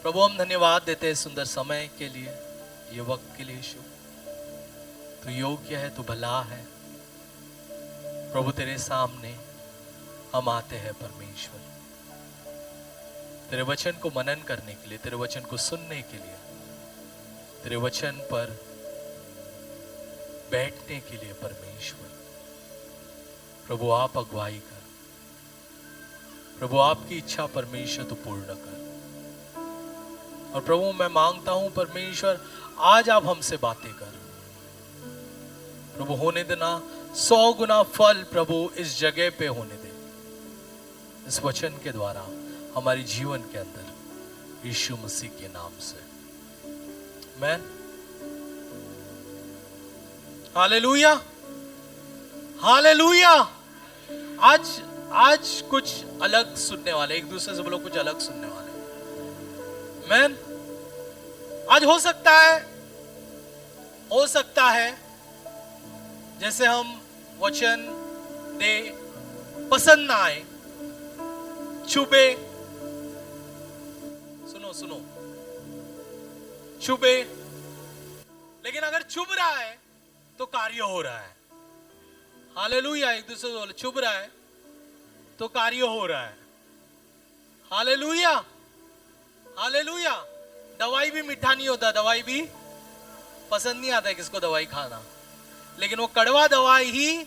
प्रभु हम धन्यवाद देते हैं सुंदर समय के लिए, ये वक्त के लिए। यीशु तू योग्य है, तू भला है प्रभु। तेरे सामने हम आते हैं परमेश्वर, तेरे वचन को मनन करने के लिए, तेरे वचन को सुनने के लिए, तेरे वचन पर बैठने के लिए परमेश्वर। प्रभु आप अगुवाई कर, प्रभु आपकी इच्छा परमेश्वर तू पूर्ण कर। और प्रभु मैं मांगता हूं परमेश्वर आज आप हमसे बातें कर प्रभु। होने देना 100 गुना फल प्रभु इस जगह पे होने दे, इस वचन के द्वारा हमारे जीवन के अंदर, यीशु मसीह के नाम से आमीन। Hallelujah, hallelujah. आज कुछ अलग सुनने वाले, एक दूसरे से बोलो कुछ अलग सुनने वाले। आमीन। आज हो सकता है जैसे हम वचन दे पसंद ना आए, चुभे, सुनो चुभे, लेकिन अगर चुभ रहा है तो कार्य हो रहा है। हालेलुया। एक दूसरे से बोले चुभ रहा है तो कार्य हो रहा है। Hallelujah, hallelujah. दवाई भी मीठा नहीं होता, दवाई भी पसंद नहीं आता है किसको दवाई खाना, लेकिन वो कड़वा दवाई ही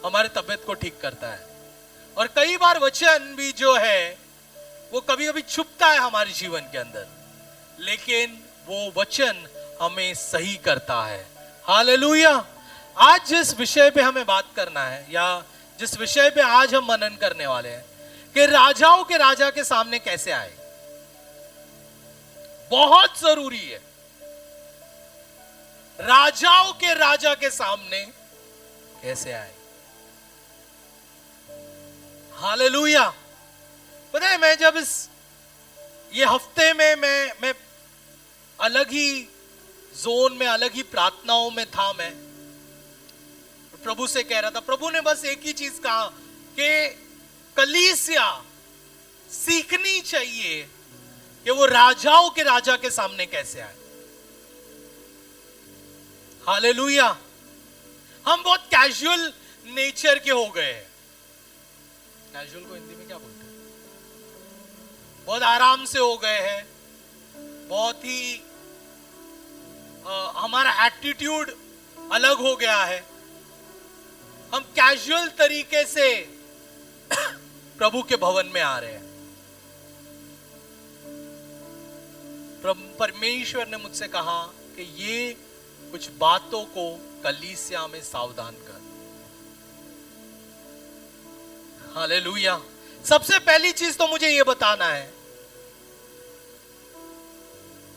हमारे तबीयत को ठीक करता है। और कई बार वचन भी जो है वो कभी कभी छुपता है हमारे जीवन के अंदर, लेकिन वो वचन हमें सही करता है। हालेलुया। आज जिस विषय पे हमें बात करना है, या जिस विषय पे आज हम मनन करने वाले हैं कि राजाओं के राजा के सामने कैसे आए, बहुत जरूरी है। राजाओं के राजा के सामने कैसे आए। हालेलुया। पता है मैं जब ये हफ्ते में मैं अलग ही जोन में, अलग ही प्रार्थनाओं में था। मैं प्रभु से कह रहा था, प्रभु ने बस एक ही चीज कहा कि कलीसिया सीखनी चाहिए कि वो राजाओं के राजा के सामने कैसे आए। हालेलुया। हम बहुत कैजुअल नेचर के हो गए हैं। कैजुअल को हिंदी में क्या बोलते हैं? बहुत आराम से हो गए हैं, बहुत ही हमारा एटीट्यूड अलग हो गया है। हम कैजुअल तरीके से प्रभु के भवन में आ रहे हैं। परमेश्वर ने मुझसे कहा कि ये कुछ बातों को कलीसिया में सावधान कर। हालेलुया। सबसे पहली चीज तो मुझे यह बताना है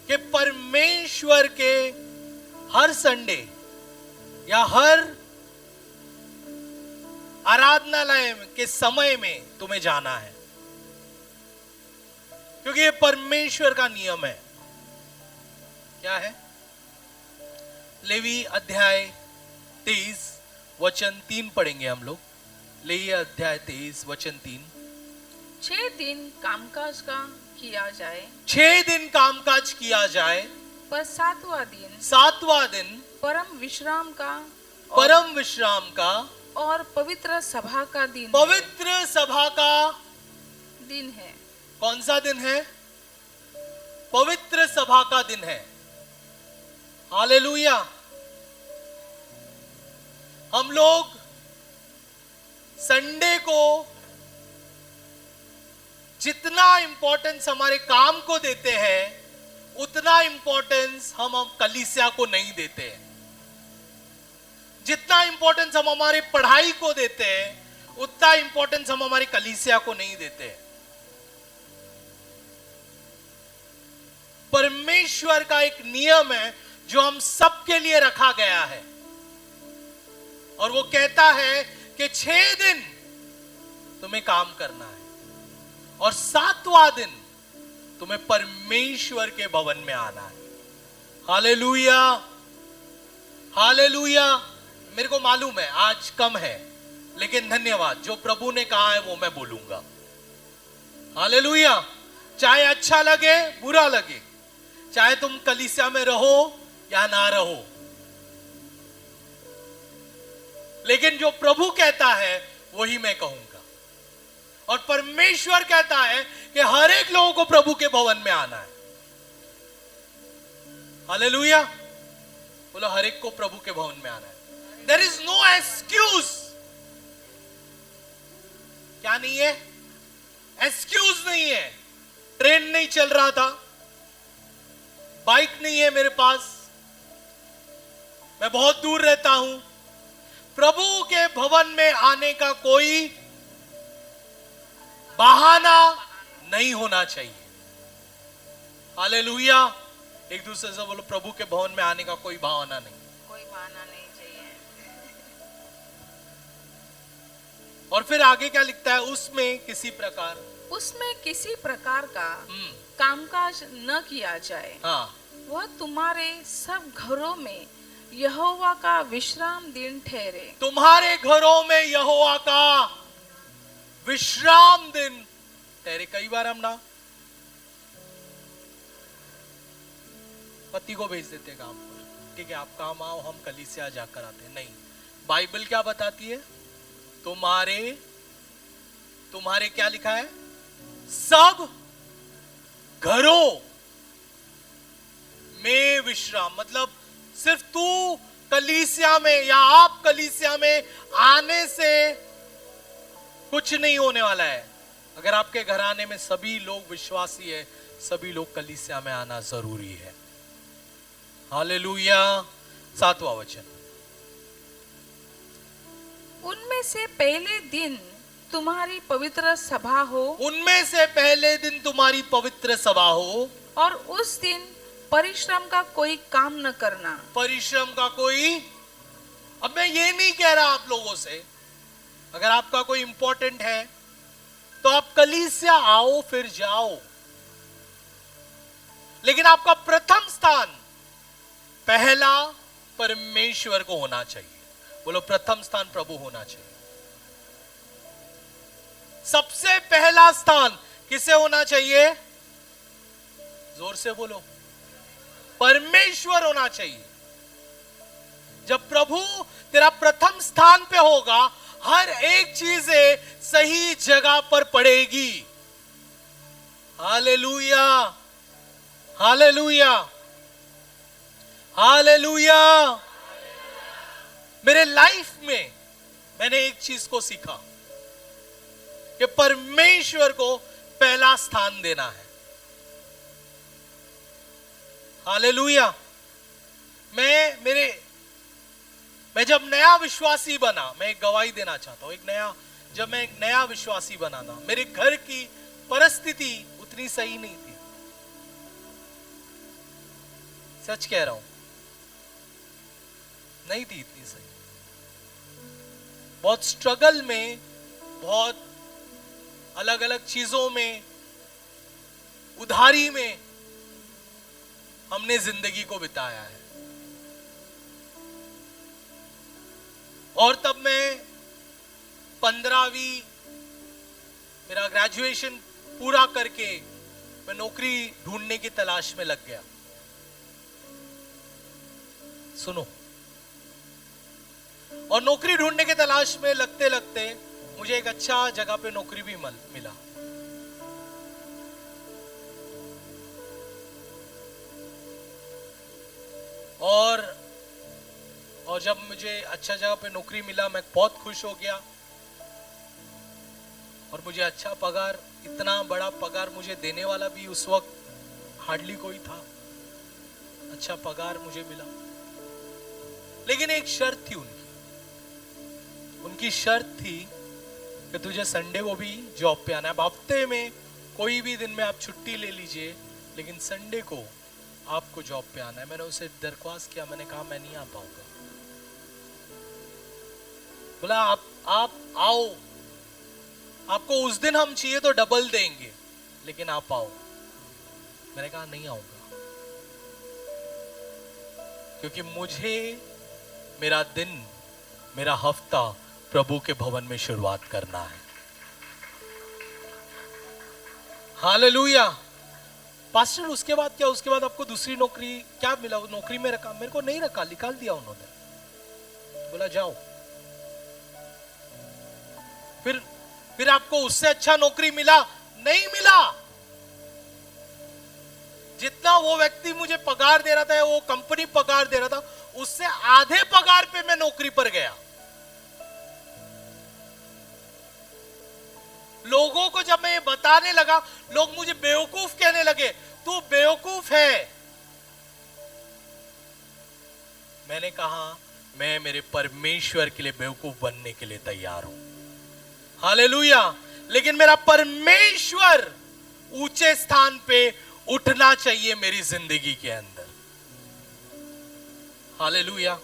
कि परमेश्वर के हर संडे या हर आराधनालय के समय में तुम्हें जाना है, क्योंकि ये परमेश्वर का नियम है। क्या है? लेवी अध्याय 23 वचन 3 पढ़ेंगे हम लोग। लेवी अध्याय 23 वचन 3। 6 दिन कामकाज का किया जाए, 6 दिन कामकाज किया जाए, पर सातवां दिन परम विश्राम का और पवित्र सभा का दिन, पवित्र सभा का दिन है। कौन सा दिन है? पवित्र सभा का दिन है। हालेलुया। हम लोग संडे को जितना इंपॉर्टेंस हमारे काम को देते हैं, उतना इंपॉर्टेंस हम कलीसिया को नहीं देते हैं। जितना इंपॉर्टेंस हम हमारे पढ़ाई को देते हैं, उतना इंपॉर्टेंस हम हमारी कलीसिया को नहीं देते हैं। परमेश्वर का एक नियम है जो हम सबके लिए रखा गया है, और वो कहता है कि 6 दिन तुम्हें काम करना है और 7वां दिन तुम्हें परमेश्वर के भवन में आना है। Hallelujah, hallelujah. मेरे को मालूम है आज कम है, लेकिन धन्यवाद, जो प्रभु ने कहा है वो मैं बोलूंगा। हालेलुया। चाहे अच्छा लगे बुरा लगे, चाहे तुम कलीसिया में रहो या ना रहो, लेकिन जो प्रभु कहता है वही मैं कहूंगा। और परमेश्वर कहता है कि हर एक लोगों को प्रभु के भवन में आना है। हालेलुया, बोलो हर एक को प्रभु के भवन में आना है। There is no excuse. क्या नहीं है? एक्सक्यूज नहीं है। ट्रेन नहीं चल रहा था, बाइक नहीं है मेरे पास, मैं बहुत दूर रहता हूं, प्रभु के भवन में आने का कोई बहाना नहीं होना चाहिए। हालेलुया, एक दूसरे से बोलो प्रभु के भवन में आने का कोई बहाना नहीं, कोई बहाना नहीं चाहिए। और फिर आगे क्या लिखता है? उसमें किसी प्रकार का कामकाज न किया जाए। हाँ, वह तुम्हारे सब घरों में यहोवा का विश्राम दिन ठहरे। तुम्हारे घरों में यहोवा का विश्राम दिन ठहरे। कई बार हम ना पति को भेज देते काम पर, ठीक है आप काम आओ, हम कलीसिया जाकर आते हैं। नहीं, बाइबल क्या बताती है? तुम्हारे क्या लिखा है? सब घरों में विश्राम। मतलब सिर्फ तू कलीसिया में या आप कलीसिया में आने से कुछ नहीं होने वाला है। अगर आपके घराने में सभी लोग विश्वासी है, सभी लोग कलीसिया में आना जरूरी है। हालेलुया। 7वां वचन, उनमें से पहले दिन तुम्हारी पवित्र सभा हो। उनमें से पहले दिन तुम्हारी पवित्र सभा हो। और उस दिन परिश्रम का कोई काम न करना। परिश्रम का कोई, अब मैं ये नहीं कह रहा आप लोगों से, अगर आपका कोई इंपॉर्टेंट है तो आप कलीसिया आओ फिर जाओ, लेकिन आपका प्रथम स्थान पहला परमेश्वर को होना चाहिए। बोलो प्रथम स्थान प्रभु होना चाहिए। सबसे पहला स्थान किसे होना चाहिए? जोर से बोलो, परमेश्वर होना चाहिए। जब प्रभु तेरा प्रथम स्थान पे होगा, हर एक चीजें सही जगह पर पड़ेगी। Hallelujah, hallelujah, hallelujah. मेरे लाइफ में मैंने एक चीज को सीखा कि परमेश्वर को पहला स्थान देना है। हालेलुया। मैं जब नया विश्वासी बना, मैं एक गवाही देना चाहता हूं। जब मैं एक नया विश्वासी बना था, मेरे घर की परिस्थिति उतनी सही नहीं थी। सच कह रहा हूं, नहीं थी इतनी सही। बहुत स्ट्रगल में, बहुत अलग अलग चीजों में, उधारी में हमने जिंदगी को बिताया है। और तब मैं 15वीं मेरा ग्रेजुएशन पूरा करके मैं नौकरी ढूंढने की तलाश में लग गया। सुनो, और नौकरी ढूंढने की तलाश में लगते लगते मुझे एक अच्छा जगह पे नौकरी भी मिला। और जब मुझे अच्छा जगह पे नौकरी मिला, मैं बहुत खुश हो गया। और मुझे अच्छा पगार, इतना बड़ा पगार मुझे देने वाला भी उस वक्त हार्डली कोई था। अच्छा पगार मुझे मिला, लेकिन एक शर्त थी उनकी शर्त थी कि तुझे संडे को भी जॉब पे आना है। हफ्ते में कोई भी दिन में आप छुट्टी ले लीजिए, लेकिन संडे को आपको जॉब पे आना है। मैंने उसे दरख्वास्त किया, मैंने कहा मैं नहीं आ पाऊंगा। बोला आप आओ, आपको उस दिन हम चाहिए तो डबल देंगे, लेकिन आप आओ। मैंने कहा नहीं आऊंगा, क्योंकि मुझे मेरा दिन, मेरा हफ्ता प्रभु के भवन में शुरुआत करना है। हालेलुया। पास्टर उसके बाद क्या, उसके बाद आपको दूसरी नौकरी क्या मिला? वो नौकरी में रखा? मेरे को नहीं रखा, निकाल दिया उन्होंने, बोला जाओ। फिर आपको उससे अच्छा नौकरी मिला? नहीं मिला। जितना वो व्यक्ति मुझे पगार दे रहा था, वो कंपनी पगार दे रहा था, उससे आधे पगार पे मैं नौकरी पर गया। लोगों को जब मैं ये बताने लगा, लोग मुझे बेवकूफ कहने लगे, तू बेवकूफ है। मैंने कहा मैं मेरे परमेश्वर के लिए बेवकूफ बनने के लिए तैयार हूं। हालेलुया। लेकिन मेरा परमेश्वर ऊंचे स्थान पे उठना चाहिए मेरी जिंदगी के अंदर। हालेलुया।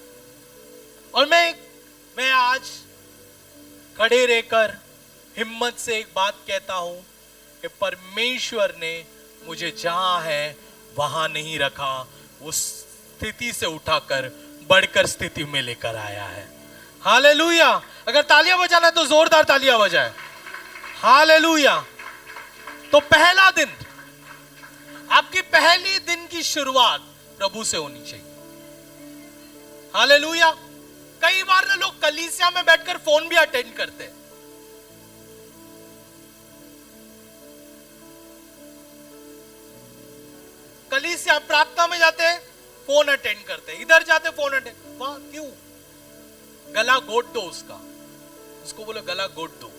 और मैं आज खड़े रहकर हिम्मत से एक बात कहता हूं कि परमेश्वर ने मुझे जहां है वहां नहीं रखा, उस स्थिति से उठाकर बढ़कर स्थिति में लेकर आया है। हालेलुया। अगर तालियां बजाना है तो जोरदार तालियां बजाए। हालेलुया। तो पहला दिन, आपकी पहली दिन की शुरुआत प्रभु से होनी चाहिए। हालेलुया। कई बार ना लोग कलीसिया में बैठकर फोन भी अटेंड करते हैं। कलीसिया प्रार्थना में जाते हैं, फोन अटेंड करते हैं, इधर जाते फोन अटेंड। वाह, क्यों? गला घोट दो उसको बोलो गला घोट दो।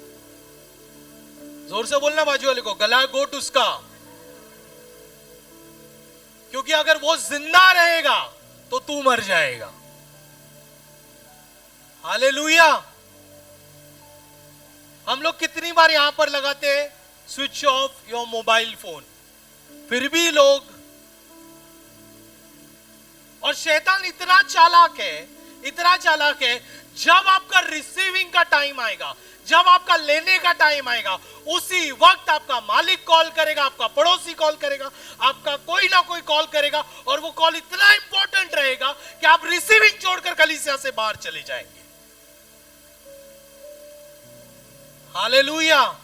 जोर से बोलना बाजू वाले को, गला घोट उसका। क्योंकि अगर वो जिंदा रहेगा तो तू मर जाएगा। हालेलुया। हम लोग कितनी बार यहां पर लगाते हैं switch off your mobile phone, फिर भी लोग, और शैतान इतना चालाक है, जब आपका रिसीविंग का टाइम आएगा, जब आपका लेने का टाइम आएगा, उसी वक्त आपका मालिक कॉल करेगा, आपका पड़ोसी कॉल करेगा, आपका कोई ना कोई कॉल करेगा, और वो कॉल इतना इंपॉर्टेंट रहेगा कि आप रिसीविंग छोड़कर कलीसिया से बाहर चले जाएंगे। हालेलुया।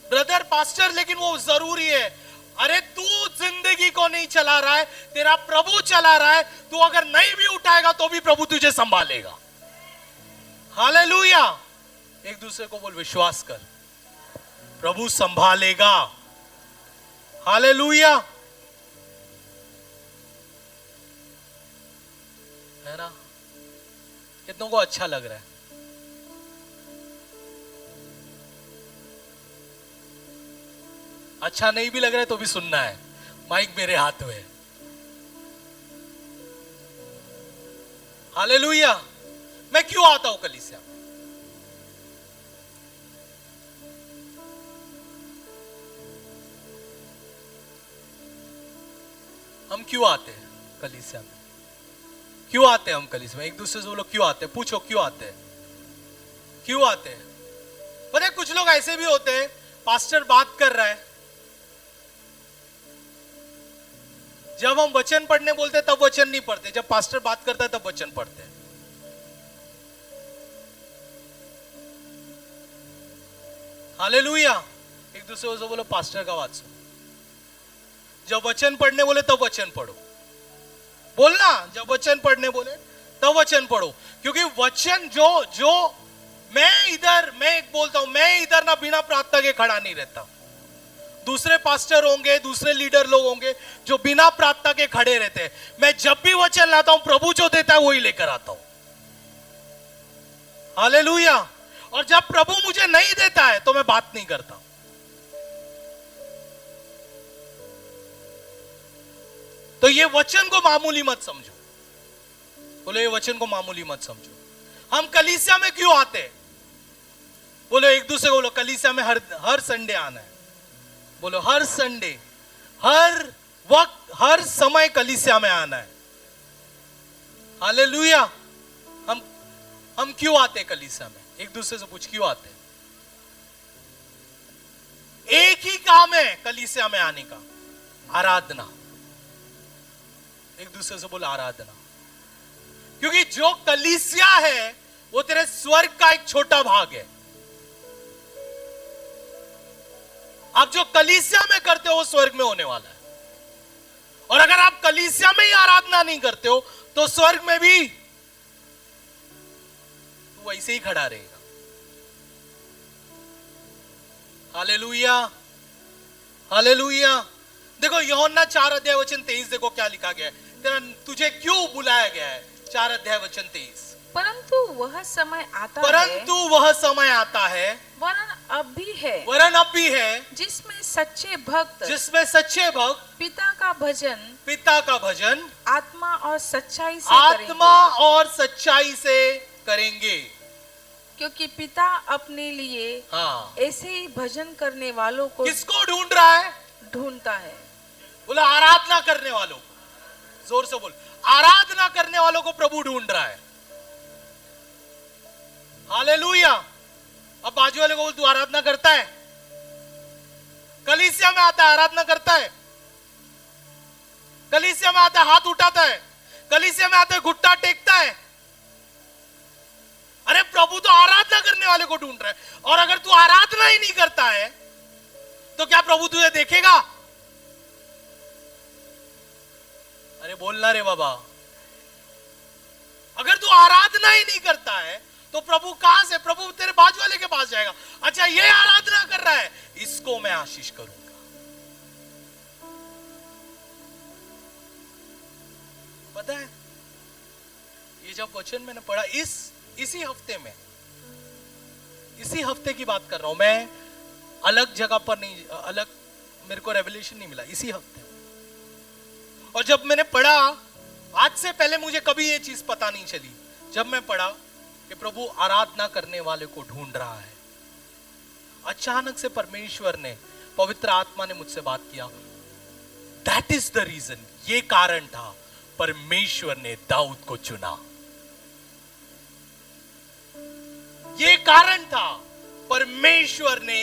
ब्रदर पास्टर, लेकिन वो जरूरी है। अरे तू जिंदगी को नहीं चला रहा है, तेरा प्रभु चला रहा है। तू अगर नहीं भी उठाएगा तो भी प्रभु तुझे संभालेगा। हालेलुया। एक दूसरे को बोल, विश्वास कर, प्रभु संभालेगा। हालेलुया। है ना? कितनों को अच्छा लग रहा है? अच्छा नहीं भी लग रहा है तो भी सुनना है। माइक मेरे हाथ में है। हालेलुया। मैं क्यों आता हूं कलीसिया में? हम क्यों आते हैं कलीसिया में? क्यों आते हैं हम कलीसिया में? एक दूसरे से बोलो क्यों आते हैं, पूछो क्यों आते हैं, क्यों आते हैं। पता है कुछ लोग ऐसे भी होते हैं, पास्टर बात कर रहा है, जब हम वचन पढ़ने बोलते तब वचन नहीं पढ़ते, जब पास्टर बात करता है तब वचन पढ़ते हैं। हालेलुया। एक दूसरे से बोलो पास्टर का बात सुनो। जब वचन पढ़ने बोले तब वचन पढ़ो। बोलना, जब वचन पढ़ने बोले तब वचन पढ़ो। क्योंकि वचन जो मैं एक बोलता हूं, मैं इधर ना बिना प्रार्थना के खड़ा नहीं रहता। दूसरे पास्टर होंगे, दूसरे लीडर लोग होंगे जो बिना प्रार्थना के खड़े रहते हैं। मैं जब भी वचन लाता हूं, प्रभु जो देता है वही लेकर आता हूं। हालेलुया। और जब प्रभु मुझे नहीं देता है तो मैं बात नहीं करता। तो ये वचन को मामूली मत समझो। बोलो ये वचन को मामूली मत समझो। हम कलीसिया में क्यों आते हैं? बोलो एक दूसरे को बोलो, कलीसिया में हर संडे आना है। बोलो हर संडे, हर वक्त, हर समय कलीसिया में आना है। हालेलुया। हम क्यों आते हैं कलीसिया में? एक दूसरे से पूछ, क्यों आते हैं? एक ही काम है कलीसिया में आने का, आराधना। एक दूसरे से बोलो आराधना। क्योंकि जो कलीसिया है वो तेरे स्वर्ग का एक छोटा भाग है। आप जो कलीसिया में करते हो वो स्वर्ग में होने वाला है। और अगर आप कलीसिया में ही आराधना नहीं करते हो तो स्वर्ग में भी तू वैसे ही खड़ा रहेगा। Hallelujah, hallelujah. देखो यूहन्ना 4:23 देखो क्या लिखा गया है, तेरा तुझे क्यों बुलाया गया है। 4:23 परंतु वह समय आता परंतु है, वह समय आता है, वरन अब भी है, वरन अब भी है, जिसमें सच्चे भक्त जिसमें सच्चे भक्त पिता का भजन पिता का भजन आत्मा और सच्चाई से आत्मा करेंगे, और सच्चाई से करेंगे। क्योंकि पिता अपने लिए हाँ, ऐसे ही भजन करने वालों को किसको ढूंढ रहा है? ढूंढता है। बोला आराधना करने वालों को। जोर से बोल, आराधना करने वालों को प्रभु ढूंढ रहा है। हालेलुया। अब बाजू वाले को बोल, तू आराधना करता है? कलीसिया में आता है, आराधना करता है? कलीसिया में आता है, हाथ उठाता है? कलीसिया में आता है, घुटना टेकता है? अरे प्रभु तो आराधना करने वाले को ढूंढ रहा है। और अगर तू आराधना ही नहीं करता है तो क्या प्रभु तुझे देखेगा? अरे बोलना रे बाबा। अगर तू आराधना ही नहीं करता है तो प्रभु कहां से? प्रभु तेरे बाजू वाले के पास जाएगा। अच्छा ये आराधना कर रहा है, इसको मैं आशीष करूंगा। पता है ये जब वचन मैंने पढ़ा इसी हफ्ते की बात कर रहा हूं मैं, अलग जगह पर नहीं, अलग मेरे को रेवलेशन नहीं मिला, इसी हफ्ते। और जब मैंने पढ़ा, आज से पहले मुझे कभी ये चीज पता नहीं चली, जब मैं पढ़ा कि प्रभु आराधना करने वाले को ढूंढ रहा है, अचानक से परमेश्वर ने, पवित्र आत्मा ने मुझसे बात किया, दैट इज द रीजन, ये कारण था परमेश्वर ने दाऊद को चुना। ये कारण था परमेश्वर ने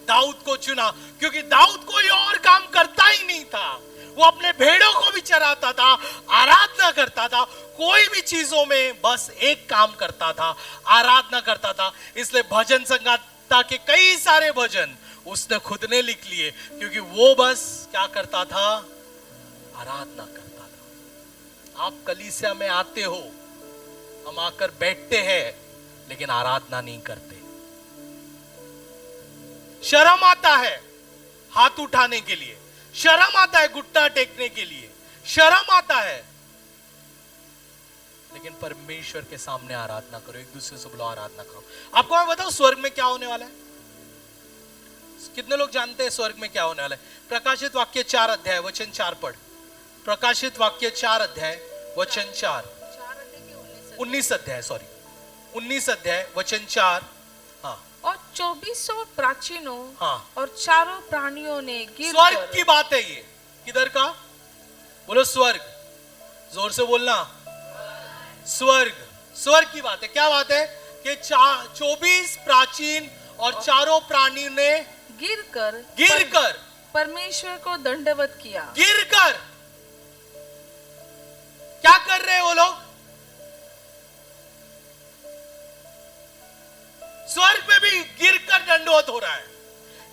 दाऊद को चुना, क्योंकि दाऊद कोई और काम करता ही नहीं था। वो अपने भेड़ों को भी चराता था, आराधना करता था, कोई भी चीजों में बस एक काम करता था, आराधना करता था। इसलिए भजन संगीता के कई सारे भजन उसने खुद ने लिख लिए, क्योंकि वो बस क्या करता था? आराधना करता था। आप कलीसिया में आते हो, हम आकर बैठते हैं, लेकिन आराधना नहीं करते। शर्म आता है हाथ उठाने के लिए, शर्म आता है घुटना टेकने के लिए, शर्म आता है, लेकिन परमेश्वर के सामने आराधना करो। एक दूसरे से बोलो आराधना करो। आपको मैं बताऊं स्वर्ग में क्या होने वाला है? कितने लोग जानते हैं स्वर्ग में क्या होने वाला है? प्रकाशित वाक्य 4 वचन 4 पढ़। प्रकाशित वाक्य 4 वचन 4, 19 वचन 4। हाँ, और 24 प्राचीनों हाँ, और चारों प्राणियों ने स्वर्ग की बात है ये। किधर का? बोलो स्वर्ग, जोर से बोलना, स्वर्ग। स्वर्ग की बात है। क्या बात है? कि 24 प्राचीन और चारों प्राणियों ने गिरकर परमेश्वर को दंडवत किया। गिरकर क्या कर रहे हैं वो लोग? स्वर्ग में भी गिरकर दंडवत हो रहा है,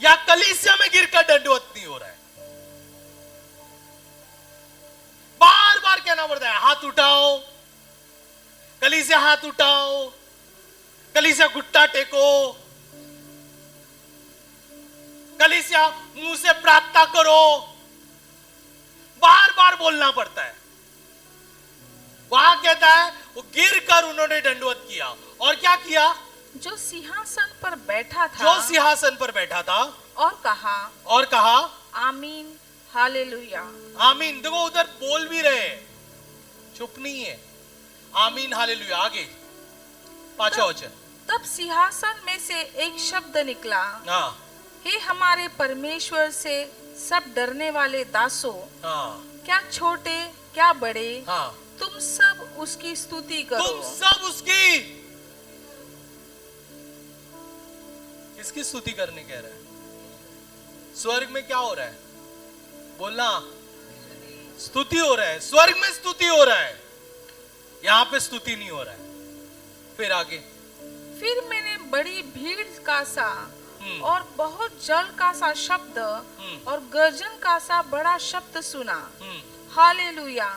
या कलीसिया में गिरकर दंडवत नहीं हो रहा है? बार बार कहना पड़ता है हाथ उठाओ, कलीसिया हाथ उठाओ, कलीसिया घुटना टेको, कलीसिया मुंह से प्रार्थना करो, बार बार बोलना पड़ता है। वहां कहता है वो गिरकर उन्होंने दंडवत किया। और क्या किया? जो सिंहासन पर बैठा था, जो सिंहासन पर बैठा था, और कहा आमीन हालेलुया। आमीन। देखो उधर बोल भी रहे, चुप नहीं है। आमीन हालेलुया। आगे 5वां वचन। तब सिंहासन में से एक शब्द निकला, हाँ, हे हमारे परमेश्वर से सब डरने वाले दासों, हाँ, क्या छोटे क्या बड़े, हाँ, तुम सब उसकी स्तुति करो। तुम सब उसकी, किसकी स्तुति करने कह रहा है? स्वर्ग में क्या हो रहा है? बोलना, स्तुति हो रहा है। स्वर्ग में स्तुति हो रहा है, यहां पे स्तुति नहीं हो रहा है। फिर आगे, फिर मैंने बड़ी भीड़ का सा और बहुत जल का सा शब्द और गर्जन का सा बड़ा शब्द सुना। हालेलुया।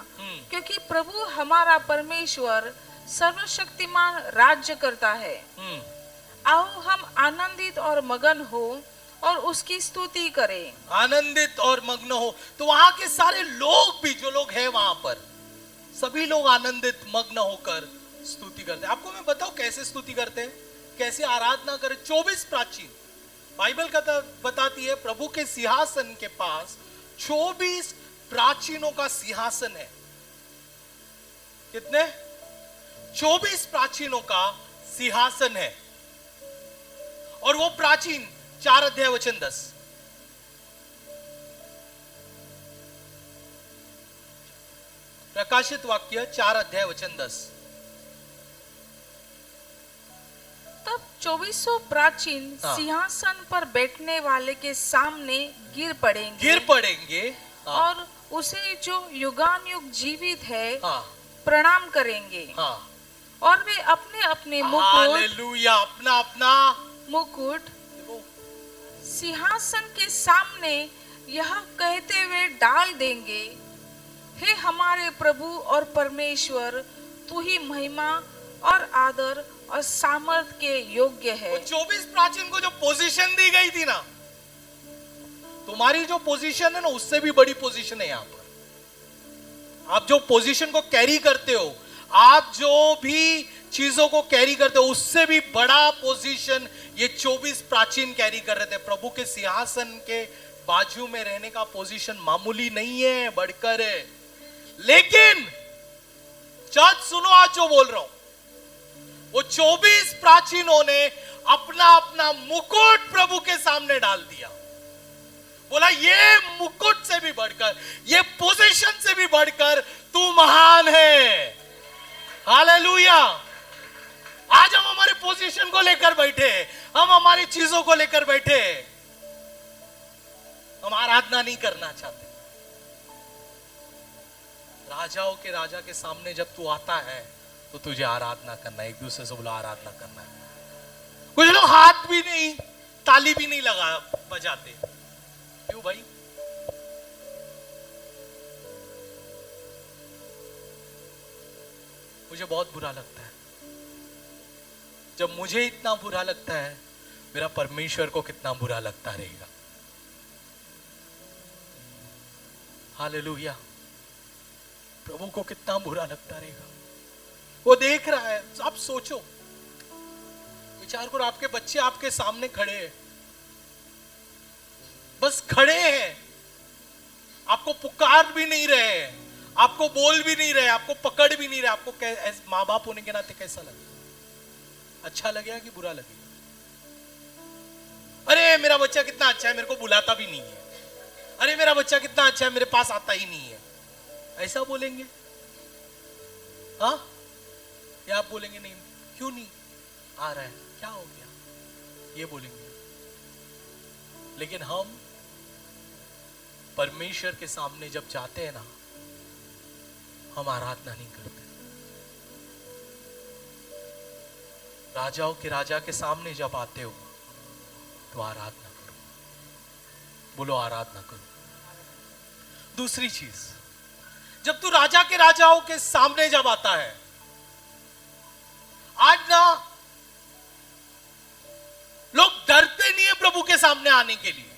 क्योंकि प्रभु हमारा परमेश्वर सर्वशक्तिमान राज्य करता है। आओ हम आनंदित और मगन हो और उसकी स्तुति करें। आनंदित और मग्न हो। तो वहां के सारे लोग भी, जो लोग हैं वहां पर, सभी लोग आनंदित मग्न होकर स्तुति करते हैं। आपको मैं बताऊं कैसे स्तुति करते हैं, कैसे आराधना करें। 24 प्राचीन, बाइबल का बताती है प्रभु के सिंहासन के पास 24 प्राचीनों का सिंहासन है। कितने? 24 प्राचीनों का सिंहासन है। और वो प्राचीन 4 अध्याय वचन 10। प्रकाशित वाक्य 4 अध्याय वचन 10। तब 24 प्राचीन सिंहासन पर बैठने वाले के सामने गिर पड़ेंगे और उसे जो युगानुयुग जीवित है प्रणाम करेंगे। और वे अपने अपने हालेलुया, अपना अपना मुकुट सिंहासन के सामने यह कहते हुए डाल देंगे, हे हमारे प्रभु और परमेश्वर, तू ही महिमा और आदर और सामर्थ के योग्य है। 24 प्राचीन को जो पोजीशन दी गई थी ना, तुम्हारी जो पोजीशन है ना, उससे भी बड़ी पोजीशन है यहाँ पर। आप जो पोजीशन को कैरी करते हो, आप जो भी चीजों को कैरी करते हो, उससे भी बड़ा पोजीशन ये 24 प्राचीन कैरी कर रहे थे। प्रभु के सिंहासन के बाजू में रहने का पोजीशन मामूली नहीं है, बढ़कर है। लेकिन चर्च सुनो, आज जो बोल रहा हूं, वो 24 प्राचीनों ने अपना अपना मुकुट प्रभु के सामने डाल दिया। बोला ये मुकुट से भी बढ़कर, ये पोजीशन से भी बढ़कर तू महान है। हालेलुया। आज हम हमारे पोजीशन को लेकर बैठे, हम हमारी चीजों को लेकर बैठे, हम आराधना नहीं करना चाहते। राजाओं के राजा के सामने जब तू आता है तो तुझे आराधना करना है। एक दूसरे से बोला आराधना करना है। कुछ लोग हाथ भी नहीं, ताली भी नहीं लगा बजाते। क्यों भाई? मुझे बहुत बुरा लगता है। जब मुझे इतना बुरा लगता है, मेरा परमेश्वर को कितना बुरा लगता रहेगा। हालेलुया। प्रभु को कितना बुरा लगता रहेगा। वो देख रहा है। आप सोचो, विचार करो, आपके बच्चे आपके सामने खड़े हैं, बस खड़े हैं, आपको पुकार भी नहीं रहे, आपको बोल भी नहीं रहे, आपको पकड़ भी नहीं रहे। आपको माँ बाप होने के नाते कैसा लगेगा? अच्छा लगेगा कि बुरा लगेगा? अरे मेरा बच्चा कितना अच्छा है, मेरे को बुलाता भी नहीं है। अरे मेरा बच्चा कितना अच्छा है, मेरे पास आता ही नहीं है। ऐसा बोलेंगे? हाँ? या आप बोलेंगे नहीं, क्यों नहीं आ रहा है, क्या हो गया, ये बोलेंगे। लेकिन हम परमेश्वर के सामने जब जाते हैं ना, हम आराधना नहीं करते। राजाओं के राजा के सामने जब आते हो तो आराधना करो। बोलो आराधना करो। दूसरी चीज, जब तू राजा के राजाओं के सामने जब आता है, आज ना लोग डरते नहीं है प्रभु के सामने आने के लिए।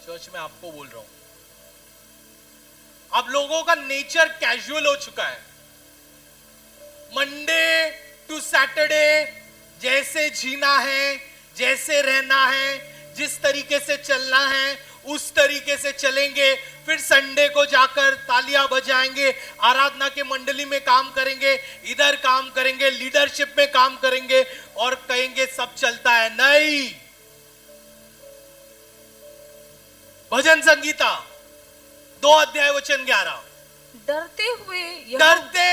चर्च में आपको बोल रहा हूं, अब लोगों का नेचर कैजुअल हो चुका है। मंडे टू सैटरडे जैसे जीना है, जैसे रहना है, जिस तरीके से चलना है उस तरीके से चलेंगे। फिर संडे को जाकर तालियां बजाएंगे, आराधना के मंडली में काम करेंगे, इधर काम करेंगे, लीडरशिप में काम करेंगे और कहेंगे सब चलता है। नहीं, भजन संगीता 2 अध्याय वचन 11, डरते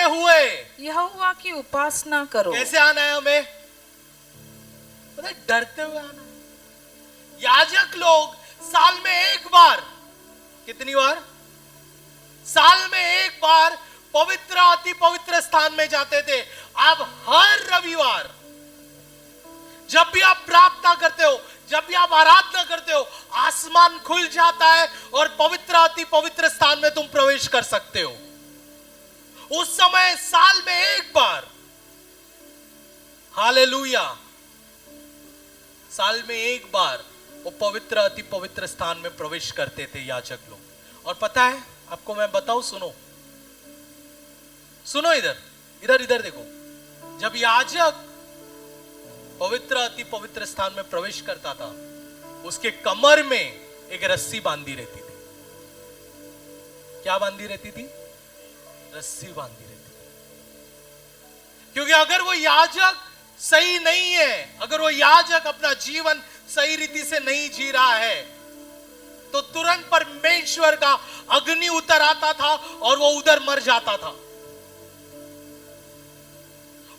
हुए यहोवा की उपासना करो। कैसे आना है हमें? डरते हुए आना है। याजक लोग साल में एक बार, कितनी बार? साल में एक बार पवित्र अति पवित्र स्थान में जाते थे। अब हर रविवार जब भी आप प्रार्थना करते हो, जब भी आप आराधना करते हो, आसमान खुल जाता है और पवित्र अति पवित्र स्थान में तुम प्रवेश कर सकते हो। उस समय साल में एक बार, हालेलुया, साल में एक बार वो पवित्र अति पवित्र स्थान में प्रवेश करते थे याजक लोग। और पता है आपको मैं बताऊं, सुनो सुनो, इधर इधर इधर देखो, जब याजक पवित्र अति पवित्र स्थान में प्रवेश करता था, उसके कमर में एक रस्सी बांधी रहती थी। क्या बांधी रहती थी? रस्सी बांधी रहती थी। क्योंकि अगर वो याजक सही नहीं है, अगर वो याजक अपना जीवन सही रीति से नहीं जी रहा है, तो तुरंत परमेश्वर का अग्नि उतर आता था और वो उधर मर जाता था।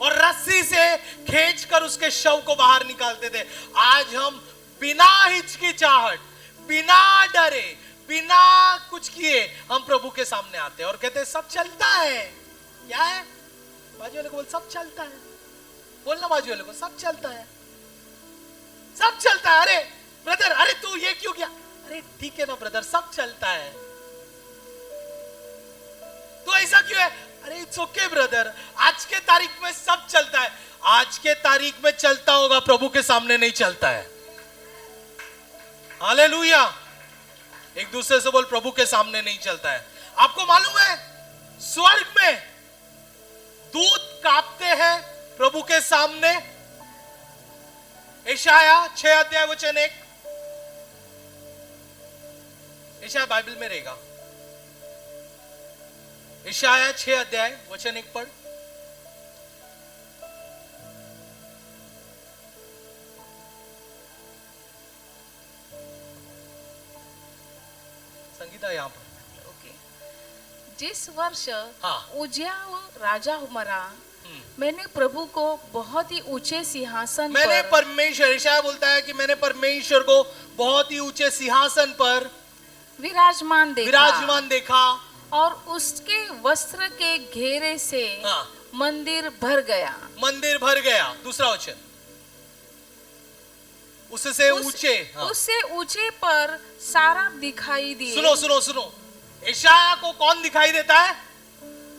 और रस्सी से खींचकर उसके शव को बाहर निकालते थे। आज हम बिना हिचकिचाहट, बिना डरे, बिना कुछ किए हम प्रभु के सामने आते हैं और कहते हैं सब चलता है। क्या है? बाजू वाले को बोल, सब चलता है। बोलना बाजू वाले को, सब चलता है, सब चलता है। अरे ब्रदर, अरे तू ये क्यों किया? अरे ठीक है ना ब्रदर, सब चलता है। तो ऐसा क्यों है? अरे इट्स ओके ब्रदर, आज के तारीख में सब चलता है। आज के तारीख में चलता होगा, प्रभु के सामने नहीं चलता है। हालेलुया। एक दूसरे से बोल, प्रभु के सामने नहीं चलता है। आपको मालूम है स्वर्ग में दूत कांपते हैं प्रभु के सामने। यशाया 6 अध्याय वचन 1, यशाया बाइबल में रहेगा। यशाया 6 अध्याय वचन 1 पढ़। संगीता यहां पर। ओके। जिस वर्ष हाँ। उजिया राजा मरा, मैंने प्रभु को बहुत ही ऊंचे सिंहासन मैंने पर, परमेश्वर, यशाया बोलता है कि मैंने परमेश्वर को बहुत ही ऊंचे सिंहासन पर विराजमान देखा और उसके वस्त्र के घेरे से हाँ। मंदिर भर गया। मंदिर भर गया। दूसरा वचन, उससे ऊंचे, हाँ। उससे ऊंचे पर साराफ दिखाई दिए। सुनो सुनो सुनो, यशाया को कौन दिखाई देता है?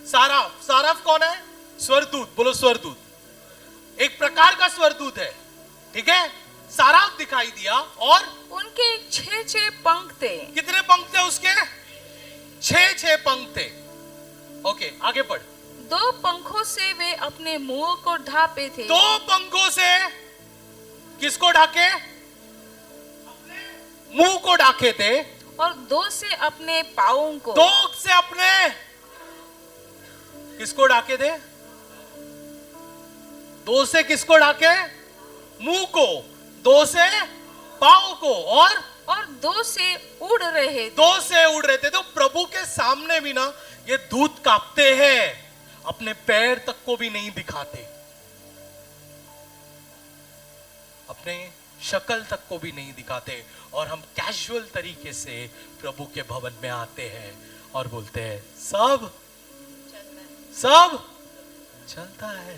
साराफ। साराफ कौन है? स्वरदूत। बोलो स्वरदूत। एक प्रकार का स्वरदूत है, ठीक है। साराफ दिखाई दिया और उनके 6 पंख थे। कितने पंख थे उसके? 6 पंख थे। ओके, आगे पढ़। 2 पंखों से वे अपने मुंह को ढांपे थे। 2 पंखों से किसको ढाके? मुंह को ढाके थे। और 2 से अपने पांवों को। 2 से अपने किसको ढाके थे? 2 से किसको ढाके? मुंह को। 2 से पांव को। और 2 से उड़ रहे थे। 2 से उड़ रहे थे। तो प्रभु के सामने भी ना ये दूत कांपते हैं, अपने पैर तक को भी नहीं दिखाते, अपने शक्ल तक को भी नहीं दिखाते, और हम कैजुअल तरीके से प्रभु के भवन में आते हैं और बोलते हैं सब चलता है।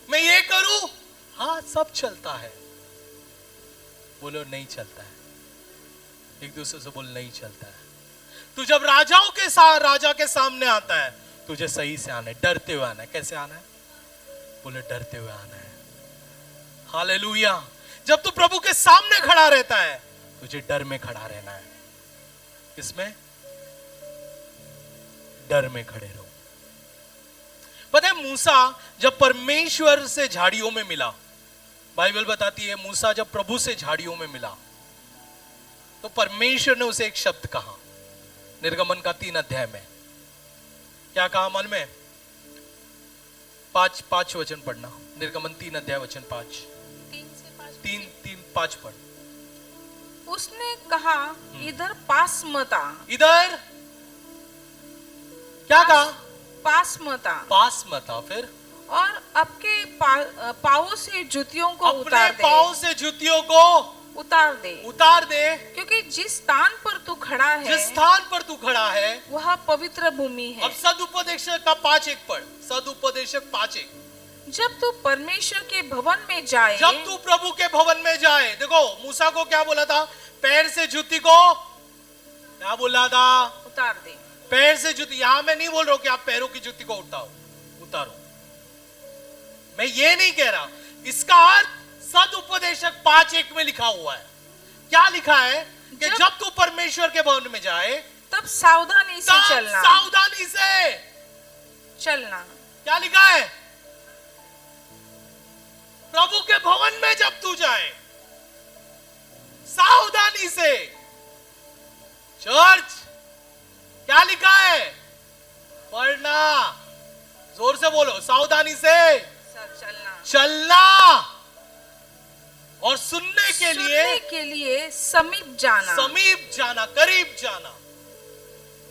मैं ये करूं, हाँ सब चलता है। बोलो नहीं चलता है। एक दूसरे से बोल, नहीं चलता है। तू जब राजाओं के साथ राजा के सामने आता है, तुझे सही से आना है, डरते हुए आना है। कैसे आना है? बोले डरते हुए आना है। हालेलुया। जब तू प्रभु के सामने खड़ा रहता है, तुझे डर में खड़ा रहना है। किसमें? डर में खड़े रहो। पता है मूसा जब परमेश्वर से झाड़ियों में मिला, बाइबल बताती है मूसा जब प्रभु से झाड़ियों में मिला, तो परमेश्वर ने उसे एक शब्द कहा। निर्गमन का 3 अध्याय में क्या कहा? मन में 5 वचन पढ़ना। निर्गमन 3 अध्याय वचन 5। 3-5 पढ़। उसने कहा, इधर पास मत आ। इधर क्या कहा? पास मत आ। पास मत आ। फिर और आपके पाँवों से जूतियों को अपने उतार दे। पाँव से जूतियों को उतार दे। क्योंकि जिस स्थान पर तू खड़ा है, जिस स्थान पर तू खड़ा है वह पवित्र भूमि है। अब सदुपदेशक का 5:1 पढ़। सदुपदेशक 5:1। जब तू परमेश्वर के भवन में जाए, जब तू प्रभु के भवन में जाए। देखो मूसा को क्या बोला था, पैर से जूती को क्या बोला था, उतार दे। पैर से जूती। यहां मैं नहीं बोल रहा हूं कि आप पैरों की जूती को उतारो, मैं ये नहीं कह रहा। इसका अर्थ सदुपदेशक 5:1 में लिखा हुआ है। क्या लिखा है कि जब तू परमेश्वर के भवन में जाए तब सावधानी से तब चलना, सावधानी से चलना। क्या लिखा है, प्रभु के भवन में जब तू जाए सावधानी से। चर्च क्या लिखा है, पढ़ना, जोर से बोलो, सावधानी से चलना और सुनने के लिए समीप जाना, करीब जाना।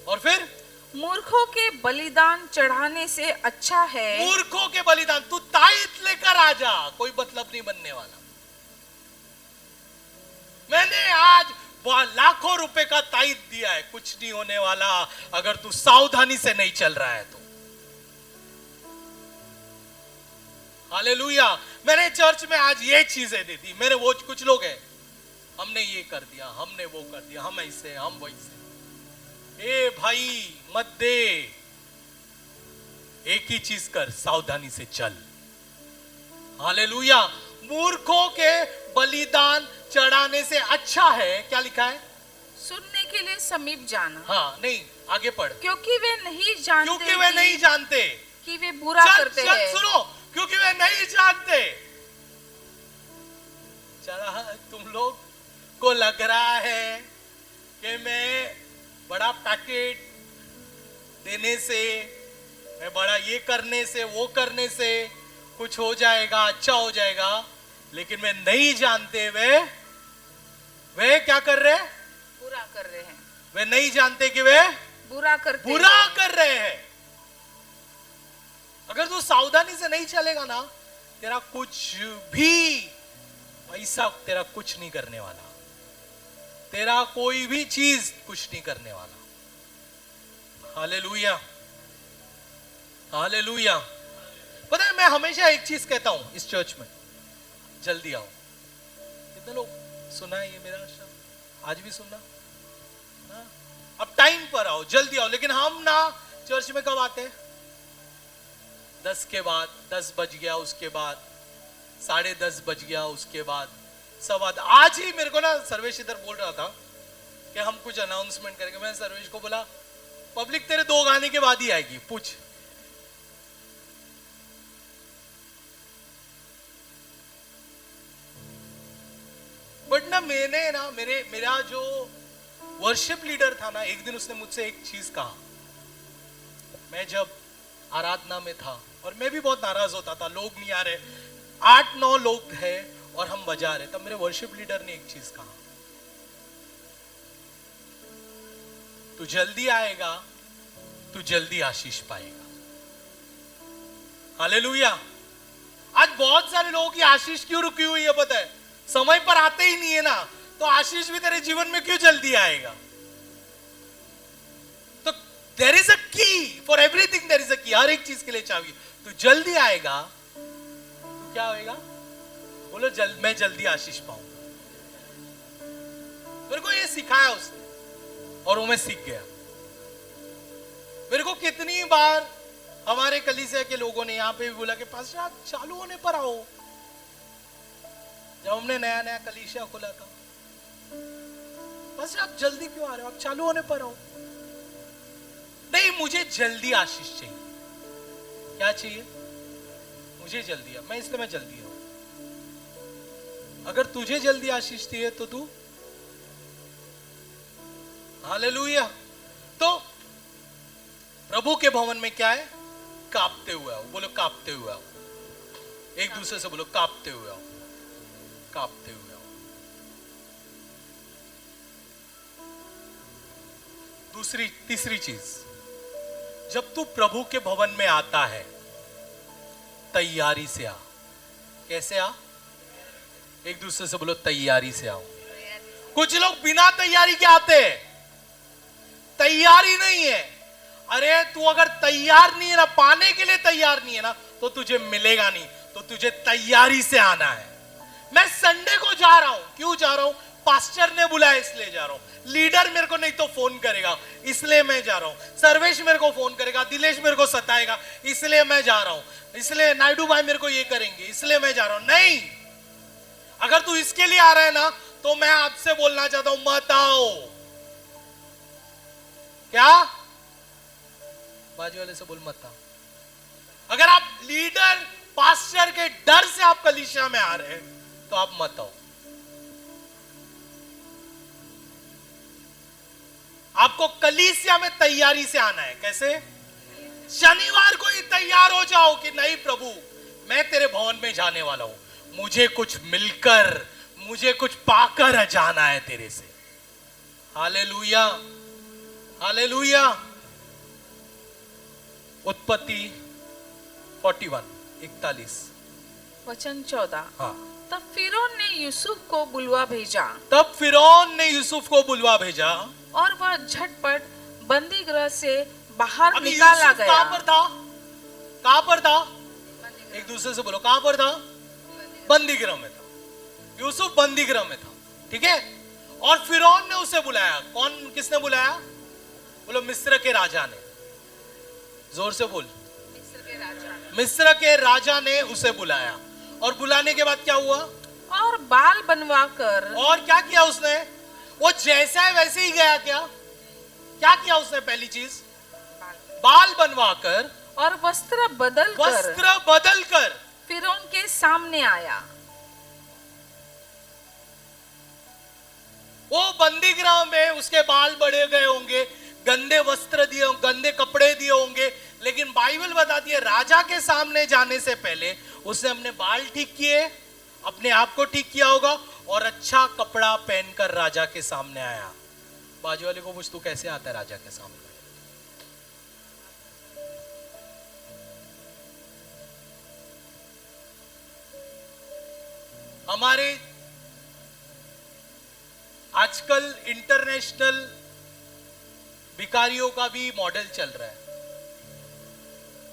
और फिर मूर्खों के बलिदान चढ़ाने से अच्छा है, मूर्खों के बलिदान, तू तायत लेकर आ जा, कोई मतलब नहीं बनने वाला। मैंने आज लाखों रुपए का तायत दिया है, कुछ नहीं होने वाला अगर तू सावधानी से नहीं चल रहा है तो। हालेलुया। मैंने चर्च में आज ये चीजें दे दी, मेरे वो कुछ लोग हैं, हमने ये कर दिया, हमने वो कर दिया, हम ऐसे हम वैसे। ए भाई मत दे, एक ही चीज कर, सावधानी से चल। हालेलुया। मूर्खों के बलिदान चढ़ाने से अच्छा है, क्या लिखा है, सुनने के लिए समीप जाना। हाँ नहीं, आगे पढ़। क्योंकि वे नहीं जानते कि वे बुरा करते हैं। सुनो, क्योंकि वे नहीं जानते। चला तुम लोग को लग रहा है कि मैं बड़ा पैकेट देने से, मैं बड़ा ये करने से वो करने से कुछ हो जाएगा, अच्छा हो जाएगा, लेकिन वे नहीं जानते वे क्या कर रहे हैं, बुरा कर रहे हैं। वे नहीं जानते कि वे बुरा कर रहे हैं। अगर तू सावधानी से नहीं चलेगा ना, तेरा कुछ भी पैसा तेरा कुछ नहीं करने वाला, तेरा कोई भी चीज कुछ नहीं करने वाला। Hallelujah, hallelujah. पता है मैं हमेशा एक चीज कहता हूं इस चर्च में, जल्दी आओ। कितने लोग सुना है ये मेरा शब्द, आज भी सुनना। हाँ? अब टाइम पर आओ, जल्दी आओ। लेकिन हम ना चर्च में कब आते हैं, 10 के बाद, 10 बज गया, उसके बाद 10:30 बज गया, उसके बाद सवा। आज ही मेरे को ना सर्वेश इधर बोल रहा था कि हम कुछ अनाउंसमेंट करेंगे। मैंने सर्वेश को बोला पब्लिक तेरे 2 गाने के बाद ही आएगी, पूछ। बट ना मैंने ना मेरा जो वर्शिप लीडर था ना, एक दिन उसने मुझसे एक चीज कहा। मैं जब आराधना में था और मैं भी बहुत नाराज होता था, लोग नहीं आ रहे, 8-9 लोग हैं और हम बजा रहे, तब मेरे वर्शिप लीडर ने एक चीज कहा, तू जल्दी आएगा, तू जल्दी आशीष पाएगा। हालेलुया। आज बहुत सारे लोगों की आशीष क्यों रुकी हुई है पता है, समय पर आते ही नहीं है ना, तो आशीष भी तेरे जीवन में क्यों जल्दी आएगा। तो there is a key for everything, there is a key, हर एक चीज के लिए चाबी। तू जल्दी आएगा तो क्या होएगा, बोलो मैं जल्दी आशीष पाऊंगा। मेरे को ये सिखाया उसने और वो मैं सीख गया। मेरे को कितनी बार हमारे कलीसिया के लोगों ने यहाँ पे भी बोला कि पास्टर आप चालू होने पर आओ। जब हमने नया नया कलीसिया खोला था, पास्टर आप जल्दी क्यों आ रहे हो, आप चालू होने पर आओ। नहीं, मुझे जल्दी आशीष चाहिए। क्या चाहिए, मुझे जल्दी, मैं जल्दी हूं। अगर तुझे जल्दी आशीष चाहिए तो तू, हालेलुया। तो प्रभु के भवन में क्या है, कांपते हुए आओ। बोलो कांपते हुए आओ, एक दूसरे से बोलो कांपते हुए आओ, कांपते हुए आओ। तीसरी चीज, जब तू प्रभु के भवन में आता है तैयारी से आ। कैसे आ, एक दूसरे से बोलो तैयारी से आओ। कुछ लोग बिना तैयारी के आते हैं, तैयारी नहीं है। अरे तू अगर तैयार नहीं है ना, पाने के लिए तैयार नहीं है ना, तो तुझे मिलेगा नहीं, तो तुझे तैयारी से आना है। मैं संडे को जा रहा हूं, क्यों जा रहा हूं? पास्टर ने बुलाया इसलिए जा रहा हूं। लीडर मेरे को नहीं तो फोन करेगा इसलिए मैं जा रहा हूं। सर्वेश मेरे को फोन करेगा, दिलेश मेरे को सताएगा इसलिए मैं जा रहा हूं, इसलिए नायडू भाई मेरे को ये करेंगे इसलिए मैं जा रहा हूं। नहीं, अगर तू इसके लिए आ रहा है ना, तो मैं आपसे बोलना चाहता हूं, मत आओ। क्या? बाजू वाले से बोल मत आओ। अगर आप लीडर पास्टर के डर से आप कलीसिया में आ रहे हैं तो आप मत आओ। आपको कलीसिया में तैयारी से आना है। कैसे? शनिवार को ही तैयार हो जाओ कि नहीं प्रभु, मैं तेरे भवन में जाने वाला हूं, मुझे कुछ मिलकर, मुझे कुछ पाकर जाना है तेरे से। Hallelujah, hallelujah. उत्पत्ति 41:41 वचन 14। हाँ। तब फिरौन ने यूसुफ को बुलवा भेजा, तब फिरौन ने यूसुफ को बुलवा भेजा और वह झटपट बंदी गृह से बाहर अभी निकाला यूसुफ गया। कहां पर था? कहां पर था? एक दूसरे से बोलो, कहां पर था? बंदी गृह में था। यूसुफ बंदी गृह में था, ठीक है। और फिरौन ने उसे बुलाया। कौन, किसने बुलाया? बोलो, मिस्र के राजा ने। जोर से बोल। मिस्र के राजा ने उसे बुलाया। और बुलाने के बाद क्या हुआ? और बाल बनवाकर। और क्या किया उसने? वो जैसा है वैसे ही गया। क्या क्या किया उसने? पहली चीज, बाल बनवाकर और वस्त्र बदलकर फिरौन के सामने आया। वो बंदी गृह में उसके बाल बड़े गए होंगे, गंदे वस्त्र दिए, गंदे कपड़े दिए होंगे, लेकिन बाइबल बताती है राजा के सामने जाने से पहले उसने अपने बाल ठीक किए, अपने आप को ठीक किया होगा, और अच्छा कपड़ा पहनकर राजा के सामने आया। बाजू वाले को पूछ, तू कैसे आता है राजा के सामने? हमारे आजकल इंटरनेशनल भिखारियों का भी मॉडल चल रहा है।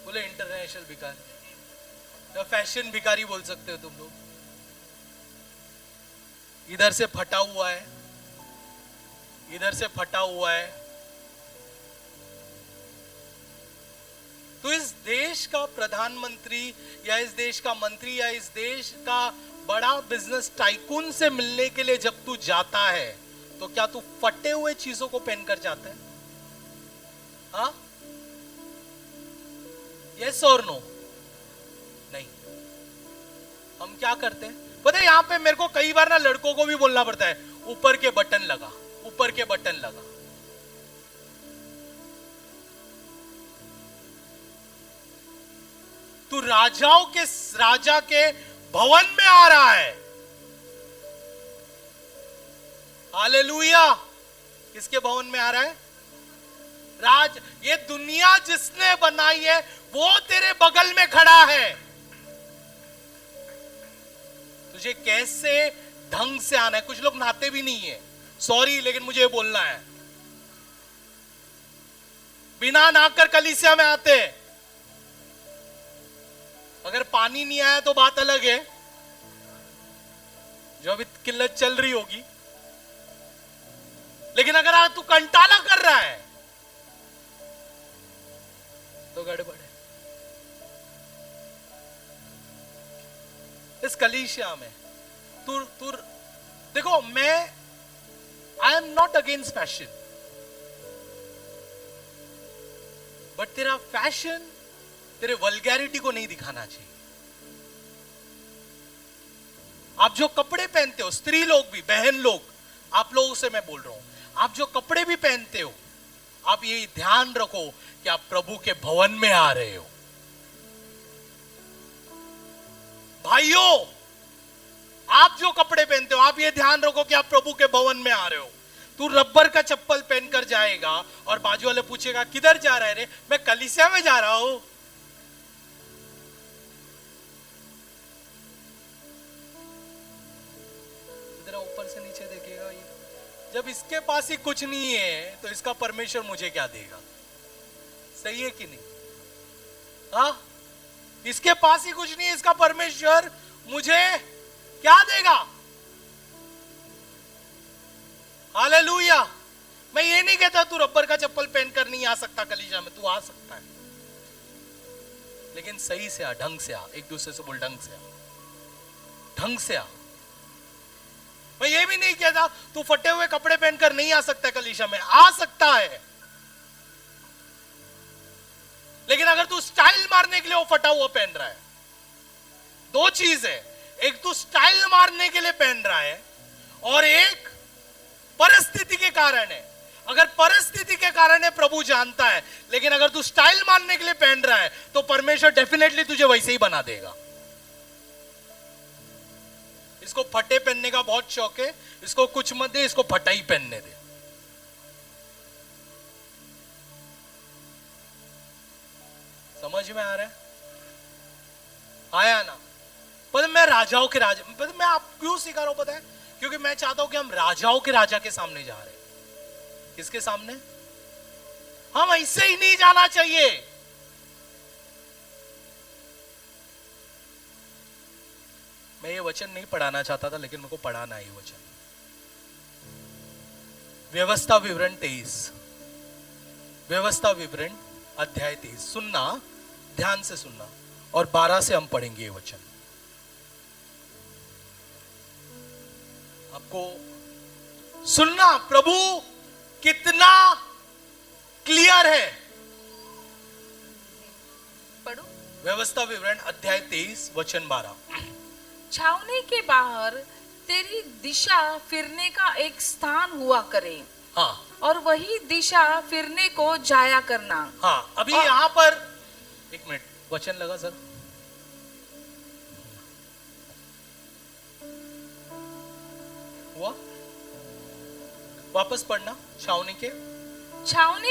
बोले इंटरनेशनल भिखारी या फैशन भिखारी बोल सकते हो तुम लोग। इधर से फटा हुआ है, इधर से फटा हुआ है। तो इस देश का प्रधानमंत्री या इस देश का मंत्री या इस देश का बड़ा बिजनेस टाइकून से मिलने के लिए जब तू जाता है, तो क्या तू फटे हुए चीजों को पहनकर जाता है? हाँ? यस और नो? नहीं। हम क्या करते हैं पता है? यहां पे मेरे को कई बार ना लड़कों को भी बोलना पड़ता है, ऊपर के बटन लगा, ऊपर के बटन लगा। तू राजा के भवन में आ रहा है। हालेलुया। किसके भवन में आ रहा है? ये दुनिया जिसने बनाई है वो तेरे बगल में खड़ा है। तुझे कैसे ढंग से आना है। कुछ लोग नहाते भी नहीं है, सॉरी, लेकिन मुझे बोलना है, बिना नहाकर कलीसिया में आते। अगर पानी नहीं आया तो बात अलग है, जो अभी किल्लत चल रही होगी, लेकिन अगर आज तू कंटाला कर रहा है तो गड़बड़ है। इस कलीसिया में तू देखो, I am not against fashion, but तेरा फैशन तेरे वल्गैरिटी को नहीं दिखाना चाहिए। आप जो कपड़े पहनते हो, स्त्री लोग भी, बहन लोग, आप लोगों से मैं बोल रहा हूं, आप जो कपड़े भी पहनते हो, आप ये ध्यान रखो कि आप प्रभु के भवन में आ रहे हो। भाइयों, आप जो कपड़े पहनते हो, आप ये ध्यान रखो कि आप प्रभु के भवन में आ रहे हो। तू रबर का चप्पल पहनकर जाएगा और बाजू वाले पूछेगा किधर जा रहा है रे? मैं कलीसिया में जा रहा हूं। ऊपर से नीचे देखेगा, ये जब इसके पास ही कुछ नहीं है तो इसका परमेश्वर मुझे क्या देगा? सही है कि नहीं? हाँ, इसके पास ही कुछ नहीं है, इसका परमेश्वर मुझे क्या देगा? हालेलुया। मैं ये नहीं कहता तू रबर का चप्पल पहनकर नहीं आ सकता कलीसिया में, तू आ सकता है, लेकिन सही से आ, ढंग से आ। एक दूसरे से बोल, ढंग से आ, ढंग से आ। मैं ये भी नहीं कहता तू फटे हुए कपड़े पहनकर नहीं आ सकता कलीसिया में, आ सकता है, लेकिन अगर तू स्टाइल मारने के लिए वो फटा हुआ पहन रहा है, दो चीज है, एक तू स्टाइल मारने के लिए पहन रहा है और एक परिस्थिति के कारण है। अगर परिस्थिति के कारण है प्रभु जानता है, लेकिन अगर तू स्टाइल मारने के लिए पहन रहा है तो परमेश्वर डेफिनेटली तुझे वैसे ही बना देगा। इसको फटे पहनने का बहुत शौक है, इसको कुछ मत दे, इसको फटा ही पहनने दे। समझ में आ रहा है? आया ना? पता मैं राजाओं के राजा, पता मैं आप क्यों सिखा रहा हूं पता है? क्योंकि मैं चाहता हूं कि हम राजाओं के राजा के सामने जा रहे हैं। किसके सामने? हम ऐसे ही नहीं जाना चाहिए। मैं ये वचन नहीं पढ़ाना चाहता था, लेकिन मेरे को पढ़ाना है ये वचन। व्यवस्था विवरण 23, व्यवस्था विवरण अध्याय 23 सुनना, ध्यान से सुनना, और 12 से हम पढ़ेंगे ये वचन। आपको सुनना, प्रभु कितना क्लियर है। पढ़ो। व्यवस्था विवरण अध्याय 23 वचन 12। छावनी के बाहर तेरी दिशा फिरने का एक स्थान हुआ करे, हाँ, और वही दिशा फिरने को जाया करना। हाँ, अभी यहां पर एक मिनट, वचन लगा सर? हुआ? वापस पढ़ना। छावनी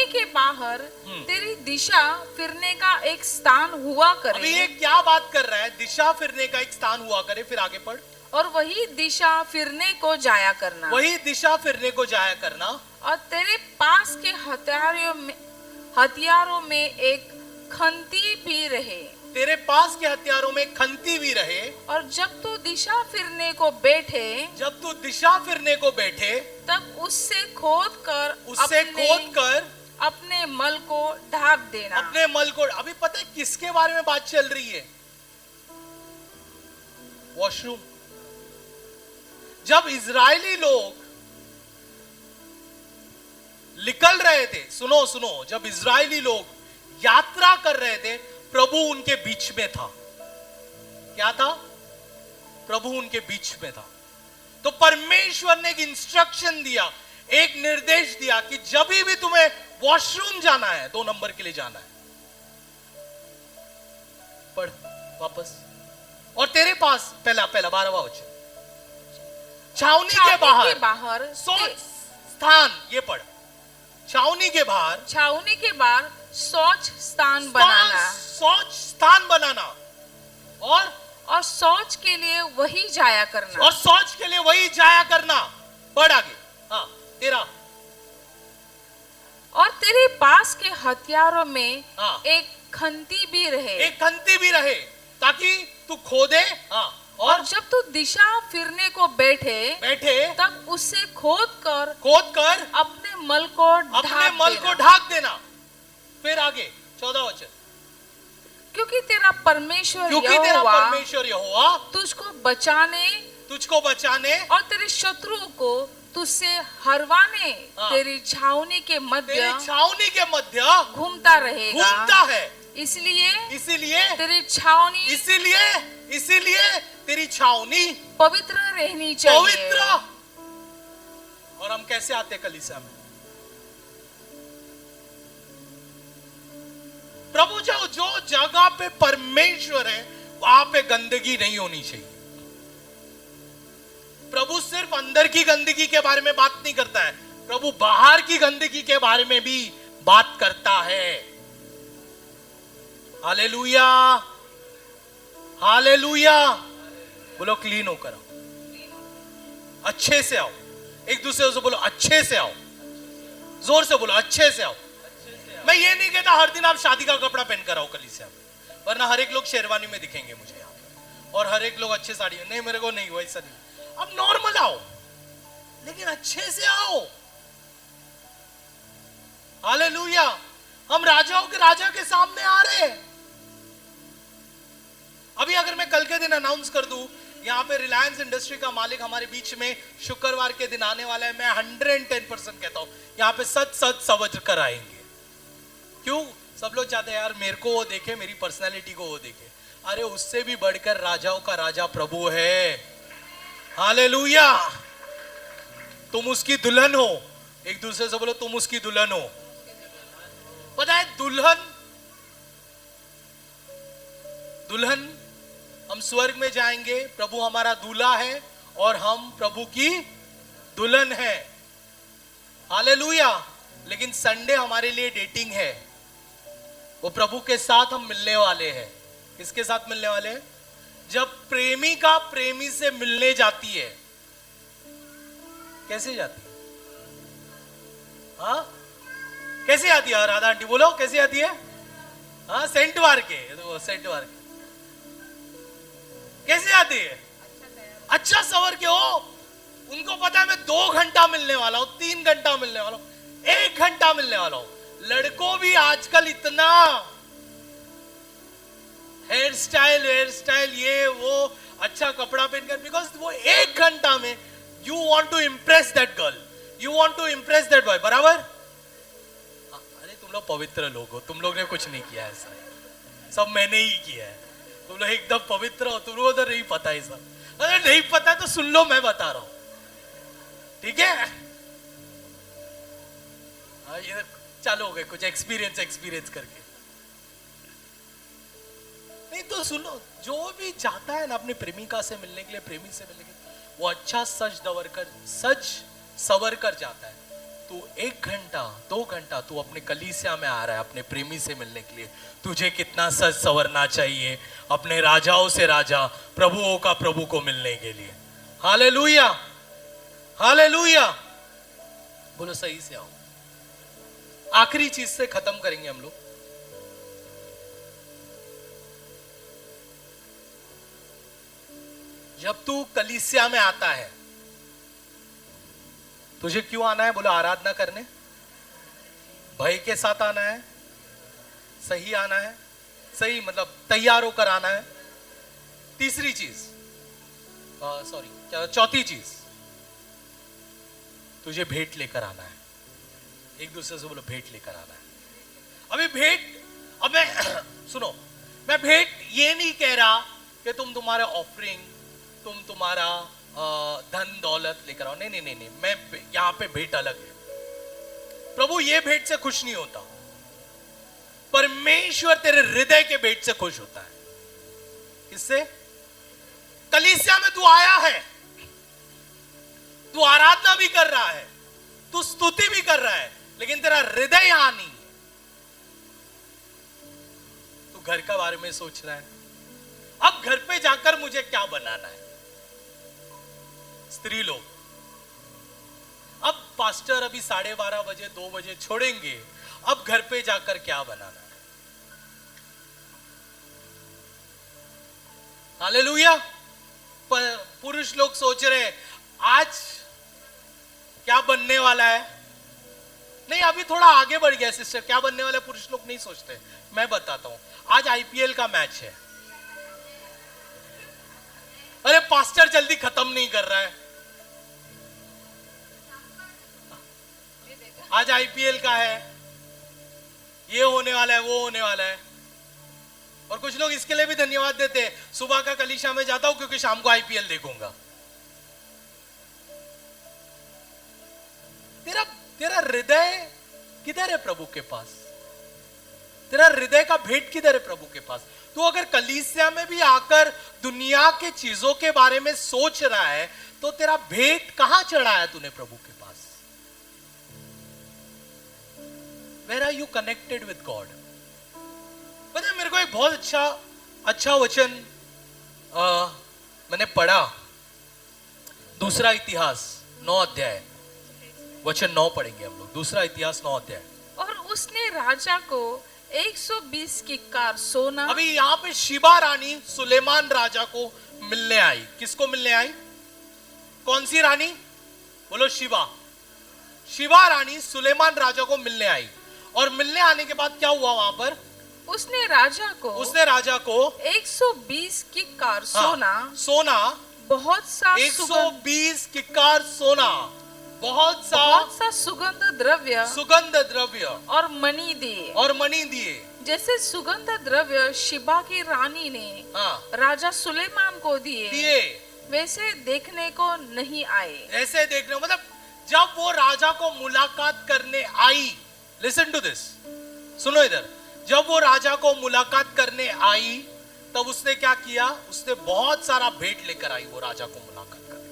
के बाहर तेरी दिशा फिरने का एक स्थान हुआ करे। अभी ये क्या बात कर रहा है? दिशा फिरने का एक स्थान हुआ करे, फिर आगे पढ़। और वही दिशा फिरने को जाया करना। वही दिशा फिरने को जाया करना। और तेरे पास के हथियारों में एक खंती भी रहे। तेरे पास के हथियारों में खंती भी रहे। और जब तू दिशा फिरने को बैठे, जब तू दिशा फिरने को बैठे, तब उससे खोद कर अपने मल को ढाक देना। अपने मल को। अभी पता है किसके बारे में बात चल रही है? वॉशरूम। जब इजरायली लोग निकल रहे थे, सुनो, जब इजरायली लोग यात्रा कर रहे थे, प्रभु उनके बीच में था। क्या था? प्रभु उनके बीच में था। तो परमेश्वर ने एक इंस्ट्रक्शन दिया, एक निर्देश दिया कि जब भी तुम्हें वॉशरूम जाना है, 2 नंबर के लिए जाना है, पढ़ वापस। और तेरे पास पहला 12वां वचन, छावनी के बाहर शौच स्थान, ये पढ़। छावनी के बाहर शौच स्थान बनाना, और शौच के लिए वही जाया करना। बढ़ आगे। हाँ, तेरा। और तेरे पास के हथियारों में हाँ, एक खंती भी रहे, ताकि तू खोदे। हाँ, और जब तू दिशा फिरने को बैठे तब उससे खोद कर अपने मल को ढाक देना। फिर आगे 14 वचन। क्योंकि तेरा परमेश्वर यहोवा तुझको बचाने और तेरे शत्रुओं को तुझसे हरवाने तेरी छावनी के मध्य घूमता रहेगा। इसलिए तेरी छावनी पवित्र रहनी चाहिए। और हम कैसे आते कलीसिया में? प्रभु जो जगह पे परमेश्वर है, वहां पे गंदगी नहीं होनी चाहिए। प्रभु सिर्फ अंदर की गंदगी के बारे में बात नहीं करता है, प्रभु बाहर की गंदगी के बारे में भी बात करता है। Hallelujah, hallelujah. बोलो क्लीन होकर आओ, अच्छे से आओ। एक दूसरे से बोलो अच्छे से आओ, जोर से बोलो अच्छे से आओ। मैं ये नहीं कहता हर दिन आप शादी का कपड़ा पहनकर आओ कलीसिया में, वरना हर एक लोग शेरवानी में दिखेंगे मुझे यहाँ पर, और हर एक लोग अच्छे साड़ी में। नहीं, मेरे को नहीं, वैसा नहीं। अब नॉर्मल आओ, लेकिन अच्छे से आओ। हालेलुया। हम राजाओं के राजा के सामने आ रहे हैं। अभी अगर मैं कल के दिन अनाउंस कर दूं, यहाँ पे रिलायंस इंडस्ट्री का मालिक हमारे बीच में शुक्रवार के दिन आने वाला है, मैं 110% कहता हूं, यहाँ पे सच सच समझ कर आएंगे। क्यों? सब लोग चाहते हैं यार मेरे को वो देखे, मेरी पर्सनैलिटी को वो देखे। अरे उससे भी बढ़कर राजाओं का राजा प्रभु है। हालेलुया। तुम उसकी दुल्हन हो। एक दूसरे से बोलो, तुम उसकी दुल्हन हो। पता है, दुल्हन हम स्वर्ग में जाएंगे, प्रभु हमारा दूल्हा है और हम प्रभु की दुल्हन है। हालेलुया। लेकिन संडे हमारे लिए डेटिंग है। वो प्रभु के साथ हम मिलने वाले हैं। किसके साथ मिलने वाले हैं? जब प्रेमिका प्रेमी से मिलने जाती है। कैसे जाती है? हाँ, कैसे आती है? राधा आंटी बोलो, कैसे आती है? हाँ, सेंट मार के, सेंट मार के। कैसे आती है? अच्छा सवर के हो। उनको पता है मैं 2 घंटा मिलने वाला हूं, 3 घंटा मिलने वाला हूं, 1 घंटा मिलने वाला हूं। लड़कों भी आजकल इतना हेयर स्टाइल ये वो अच्छा कपड़ा पहनकर, बिकॉज वो 1 घंटा में you want to impress that girl, you want to impress that boy. बराबर? अरे तुम लोग पवित्र लोग हो, तुम लोग ने कुछ नहीं किया ऐसा, सब मैंने ही किया है। तुम लोग एकदम पवित्र हो, तुम लोगों को नहीं पता है सब। अरे नहीं पता तो सुन लो, मैं बता रहा हूं, ठीक है? ये चालू हो गए कुछ एक्सपीरियंस करके। नहीं तो सुनो, जो भी चाहता है ना अपनी प्रेमिका से मिलने के लिए, प्रेमी से मिलने के लिए, वो अच्छा सज सवर कर जाता है। तू 1 घंटा 2 घंटा तू अपने कलीसिया में आ रहा है अपने प्रेमी से मिलने के लिए, तुझे कितना सज सवरना चाहिए अपने राजाओं से राजा, प्रभुओं का प्रभु को मिलने के लिए। Hallelujah, hallelujah. बोलो सही से आओ। आखिरी चीज से खत्म करेंगे हम लोग। जब तू कलीसिया में आता है, तुझे क्यों आना है? बोलो आराधना करने, भय के साथ आना है, सही आना है, सही मतलब तैयार होकर आना है। तीसरी चीज, चौथी चीज, तुझे भेंट लेकर आना है। एक दूसरे से बोलो भेंट लेकर आना है। अभी भेंट, अब मैं सुनो, मैं भेंट ये नहीं कह रहा कि तुम तुम्हारे ऑफरिंग, तुम तुम्हारा धन दौलत लेकर आओ। नहीं नहीं नहीं नहीं, मैं यहां पे भेंट अलग है। प्रभु ये भेंट से खुश नहीं होता। परमेश्वर तेरे हृदय के भेंट से खुश होता है। किससे? कलीसिया में तू आया है, तू आराधना भी कर रहा है, तू स्तुति भी कर रहा है, लेकिन तेरा हृदय यहां नहीं है। तू घर का बारे में सोच रहा है, अब घर पे जाकर मुझे क्या बनाना है। स्त्री लोग, अब पास्टर अभी 12:30 बजे 2 बजे छोड़ेंगे, अब घर पे जाकर क्या बनाना है। हालेलुया। पुरुष लोग सोच रहे आज क्या बनने वाला है। नहीं, अभी थोड़ा आगे बढ़ गया सिस्टर, क्या बनने वाला है पुरुष लोग नहीं सोचते। मैं बताता हूं, आज आईपीएल का मैच है। अरे पास्टर जल्दी खत्म नहीं कर रहा है। आज आईपीएल का है, ये होने वाला है, वो होने वाला है। और कुछ लोग इसके लिए भी धन्यवाद देते हैं, सुबह का कलीसिया में जाता हूं क्योंकि शाम को आईपीएल देखूंगा। तेरा हृदय किधर है प्रभु के पास? तेरा हृदय का भेंट किधर है प्रभु के पास? तू अगर कलीसिया में भी आकर दुनिया के चीजों के बारे में सोच रहा है, तो तेरा भेंट कहां चढ़ाया तूने प्रभु के पास? Where are you connected with God? पता है, मेरे को एक बहुत अच्छा वचन मैंने पढ़ा। दूसरा इतिहास 9 अध्याय, वचन 9 पढ़ेंगे हम लोग। दूसरा इतिहास 9 अध्याय। और उसने राजा को 120 किक्कार सोना। अभी यहाँ पे शिबा रानी सुलेमान राजा को मिलने आई। किसको मिलने आई? कौन सी रानी? बोलो शिबा। शिबा रानी सुलेमान राजा को मिलने आई, और मिलने आने के बाद क्या हुआ वहां पर? उसने राजा को 120 किक्कार सोना, बहुत सा 120 किक्कार सोना, बहुत सा सुगंध द्रव्य और मणि दिए। जैसे सुगंध द्रव्य शिबा की रानी ने राजा सुलेमान को दिए, वैसे देखने को नहीं आए। ऐसे देखने मतलब जब वो राजा को मुलाकात करने आई, लिसन टू दिस, सुनो इधर, जब वो राजा को मुलाकात करने आई तब उसने क्या किया? उसने बहुत सारा भेंट लेकर आई वो राजा को मुलाकात करने।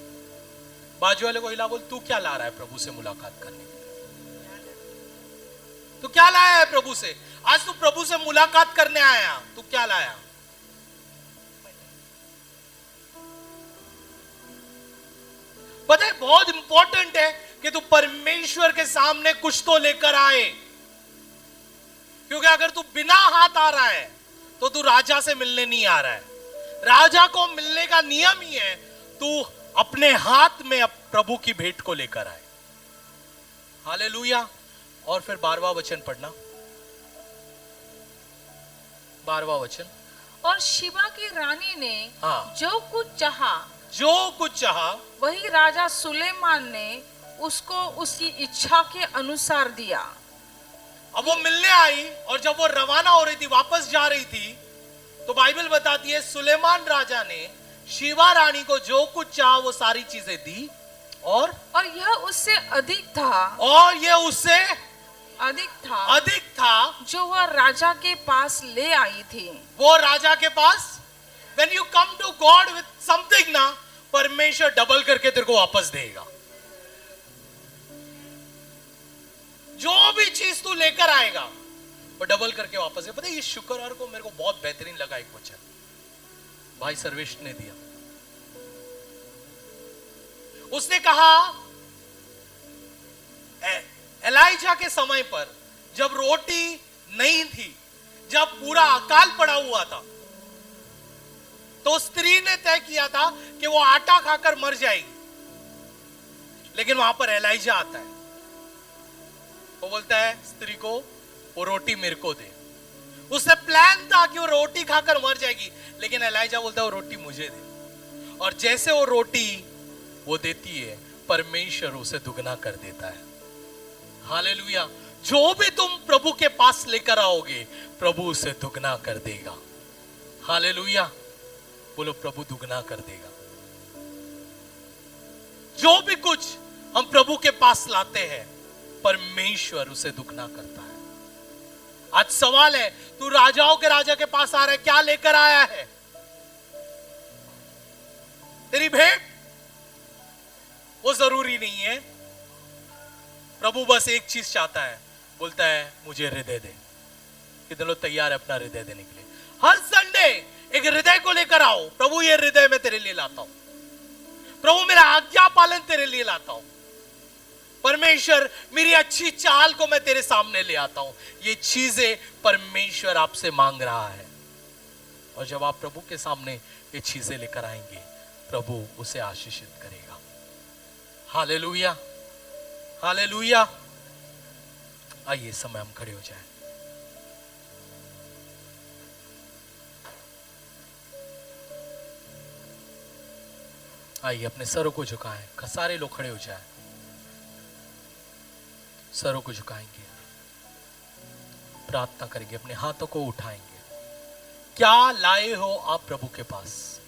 बाजू वाले को हिला, बोल तू क्या ला रहा है प्रभु से मुलाकात करने के लिए? तू क्या लाया है प्रभु से? आज तू प्रभु से मुलाकात करने आया, तू क्या लाया? पता है बहुत इंपॉर्टेंट है कि तू परमेश्वर के सामने कुछ तो लेकर आए, क्योंकि अगर तू बिना हाथ आ रहा है तो तू राजा से मिलने नहीं आ रहा है। राजा को मिलने का नियम ही है तू अपने हाथ में प्रभु की भेंट को लेकर आए। हालेलुया। और फिर 12वां वचन पढ़ना, 12वां वचन। और शिबा की रानी ने जो कुछ चाहा वही राजा सुलेमान ने उसको उसकी इच्छा के अनुसार दिया। अब वो मिलने आई, और जब वो रवाना हो रही थी, वापस जा रही थी, तो बाइबल बताती है सुलेमान राजा ने शिबा रानी को जो कुछ चाहा वो सारी चीजें दी, और यह उससे अधिक था जो वह राजा के पास ले आई थी। वो राजा के पास, when you come to God with something ना, परमेश्वर डबल करके तेरे को वापस देगा। जो भी चीज तू लेकर आएगा वो डबल करके वापस है। पता है ये शुक्रवार को मेरे को बहुत बेहतरीन लगा एक वचन भाई सर्वेश ने दिया। उसने कहा एलाइजा के समय पर जब रोटी नहीं थी, जब पूरा अकाल पड़ा हुआ था, तो स्त्री ने तय किया था कि वो आटा खाकर मर जाएगी, लेकिन वहां पर एलाइजा आता है, वो बोलता है स्त्री को वो रोटी मेरे को दे। उसने प्लान था कि वो रोटी खाकर मर जाएगी, लेकिन एलाइजा बोलता है वो रोटी मुझे दे। और जैसे वो रोटी वो देती है, परमेश्वर उसे दुगना कर देता है। हालेलुया। जो भी तुम प्रभु के पास लेकर आओगे, प्रभु उसे दुगना कर देगा। हालेलुया। बोलो प्रभु दुगना कर देगा। जो भी कुछ हम प्रभु के पास लाते हैं, परमेश्वर उसे दुगना करता है। आज सवाल है, तू राजाओं के राजा के पास आ रहा है, क्या लेकर आया है? तेरी भेंट वो जरूरी नहीं है। प्रभु बस एक चीज चाहता है, बोलता है मुझे हृदय दे। कितने लोग तैयार है अपना हृदय देने के लिए? हर संडे एक हृदय को लेकर आओ। प्रभु ये हृदय मैं तेरे लिए लाता हूं, प्रभु मेरा आज्ञा पालन तेरे लिए लाता हूं, परमेश्वर मेरी अच्छी चाल को मैं तेरे सामने ले आता हूं। ये चीजें परमेश्वर आपसे मांग रहा है, और जब आप प्रभु के सामने ये चीजें लेकर आएंगे, प्रभु उसे आशीषित करेगा। Hallelujah, hallelujah. आइए समय हम खड़े हो जाएं। आइए अपने सरों को झुकाएं। सारे लोग खड़े हो जाएं, सरों को झुकाएंगे, प्रार्थना करेंगे, अपने हाथों को उठाएंगे। क्या लाए हो आप प्रभु के पास?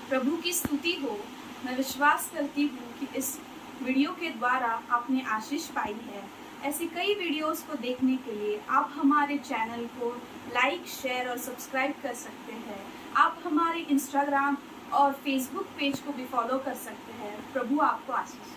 प्रभु की स्तुति हो। मैं विश्वास करती हूँ कि इस वीडियो के द्वारा आपने आशीष पाई है। ऐसी कई वीडियोस को देखने के लिए आप हमारे चैनल को लाइक, शेयर और सब्सक्राइब कर सकते हैं। आप हमारे इंस्टाग्राम और फेसबुक पेज को भी फॉलो कर सकते हैं। प्रभु आपको आशीष